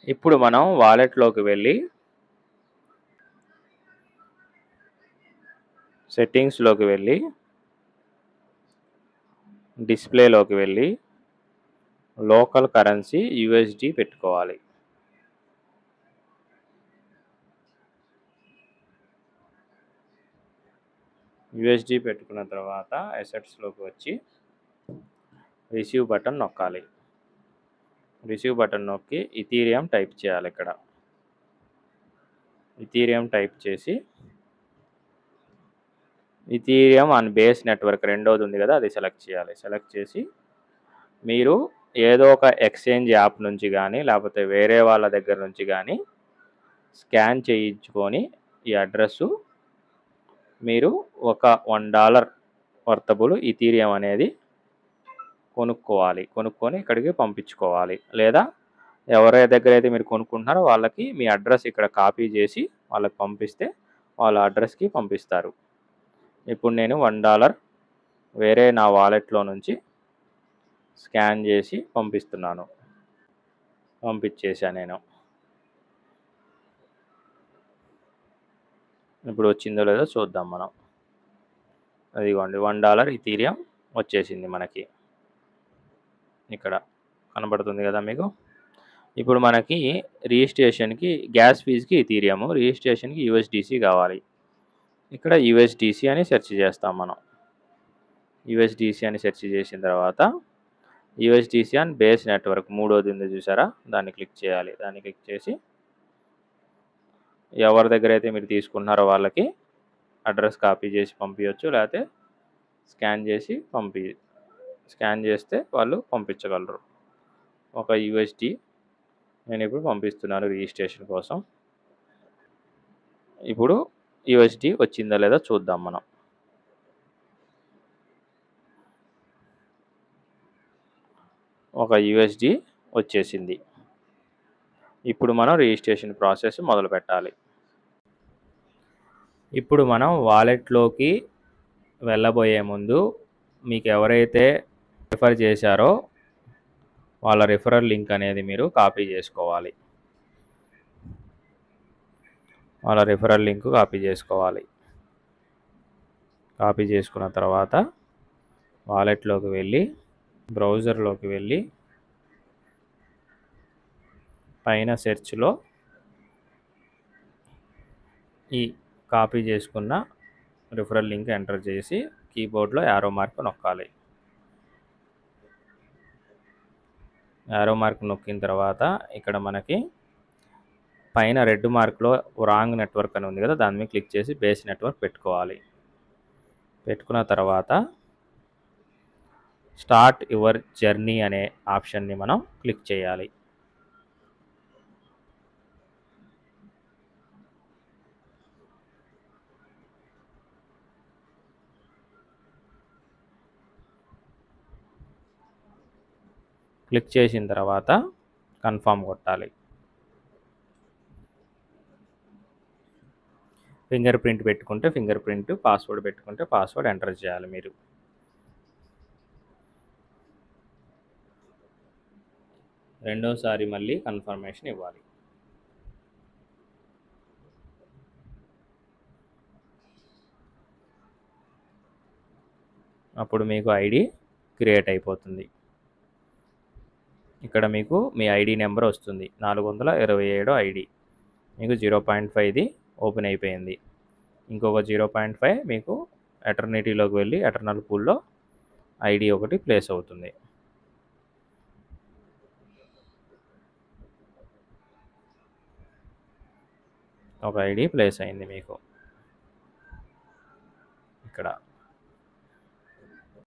ఇప్పుడు మనం వాలెట్లోకి వెళ్ళి సెట్టింగ్స్లోకి వెళ్ళి డిస్ప్లేలోకి వెళ్ళి లోకల్ కరెన్సీ యూఎస్డి పెట్టుకోవాలి. యూఎస్డి పెట్టుకున్న తర్వాత అసెట్స్లోకి వచ్చి రిసీవ్ బటన్ నొక్కాలి. రిసీవ్ బటన్ నొక్కి ఇథీరియం టైప్ చేయాలి. ఇక్కడ ఇథీరియం టైప్ చేసి ఇథీరియం ఆన్ బేస్ నెట్వర్క్ రెండోది ఉంది కదా, అది సెలెక్ట్ చేయాలి. సెలెక్ట్ చేసి మీరు ఏదో ఒక ఎక్స్చేంజ్ యాప్ నుంచి కానీ లేకపోతే వేరే వాళ్ళ దగ్గర నుంచి కానీ స్కాన్ చేయించుకొని ఈ అడ్రస్సు మీరు ఒక $1 వర్తబుల్ ఇథీరియం అనేది కొనుక్కొని ఇక్కడికి పంపించుకోవాలి. లేదా ఎవరి దగ్గర అయితే మీరు కొనుక్కుంటున్నారో వాళ్ళకి మీ అడ్రస్ ఇక్కడ కాపీ చేసి వాళ్ళకి పంపిస్తే వాళ్ళ అడ్రస్కి పంపిస్తారు. ఇప్పుడు నేను $1 వేరే నా వాలెట్లో నుంచి స్కాన్ చేసి పంపిస్తున్నాను. పంపించేసాను నేను. ఇప్పుడు వచ్చిందో లేదో చూద్దాం మనం. అదిగోండి $1 ఇథీరియం వచ్చేసింది మనకి. ఇక్కడ కనబడుతుంది కదా మీకు. ఇప్పుడు మనకి రిజిస్ట్రేషన్కి గ్యాస్ ఫీజుకి ఇథీరియం, రిజిస్ట్రేషన్కి యూఎస్డిసి కావాలి. ఇక్కడ యూఎస్డిసి అని సెర్చ్ చేస్తాం మనం. యూఎస్డిసి అని సెర్చ్ చేసిన తర్వాత యూఎస్డిసి ఆన్ బేస్ నెట్వర్క్ మూడోది ఉంది చూసారా, దాన్ని క్లిక్ చేయాలి. దాన్ని క్లిక్ చేసి ఎవరి దగ్గర అయితే మీరు తీసుకుంటున్నారో వాళ్ళకి అడ్రస్ కాపీ చేసి పంపించవచ్చు, లేకపోతే స్కాన్ చేస్తే వాళ్ళు పంపించగలరు. ఒక యూఎస్డి నేను ఇప్పుడు పంపిస్తున్నాను రిజిస్ట్రేషన్ కోసం. ఇప్పుడు యూఎస్డి వచ్చిందా లేదా చూద్దాం మనం. ఒక యూఎస్డి వచ్చేసింది. ఇప్పుడు మనం రిజిస్ట్రేషన్ ప్రాసెస్ మొదలు పెట్టాలి. ఇప్పుడు మనం వాలెట్లోకి వెళ్ళబోయే ముందు మీకు ఎవరైతే రిఫర్ చేశారో వాళ్ళ రిఫరల్ లింక్ అనేది మీరు కాపీ చేసుకోవాలి. వాళ్ళ రిఫరల్ లింక్ కాపీ చేసుకోవాలి. కాపీ చేసుకున్న తర్వాత వాలెట్లోకి వెళ్ళి బ్రౌజర్లోకి వెళ్ళి పైన సెర్చ్లో ఈ కాపీ చేసుకున్న రిఫరల్ లింక్ ఎంటర్ చేసి కీబోర్డ్లో యారో మార్క్ నొక్కాలి. యారో మార్క్ నొక్కిన తర్వాత ఇక్కడ మనకి పైన రెడ్ మార్క్లో రాంగ్ నెట్వర్క్ అని ఉంది కదా, దాని మీద క్లిక్ చేసి బేస్ నెట్వర్క్ పెట్టుకోవాలి. పెట్టుకున్న తర్వాత స్టార్ట్ యువర్ జర్నీ అనే ఆప్షన్ని మనం క్లిక్ చేయాలి. క్లిక్ చేసిన తర్వాత కన్ఫర్మ్ కొట్టాలి. ఫింగర్ ప్రింట్ పెట్టుకుంటే ఫింగర్ ప్రింట్, పాస్వర్డ్ పెట్టుకుంటే పాస్వర్డ్ ఎంటర్ చేయాలి మీరు. రెండోసారి మళ్ళీ కన్ఫర్మేషన్ ఇవ్వాలి. అప్పుడు మీకు ఐడి క్రియేట్ అయిపోతుంది. ఇక్కడ మీకు మీ ఐడి నెంబర్ వస్తుంది, 427 ఐడి. మీకు 0.5ది ఓపెన్ అయిపోయింది. ఇంకొక 0.5 మీకు ఎటర్నిటీలోకి వెళ్ళి ఎటర్నల్ పూల్లో ఐడి ఒకటి ప్లేస్ అవుతుంది. ఒక ఐడి ప్లేస్ అయింది మీకు ఇక్కడ.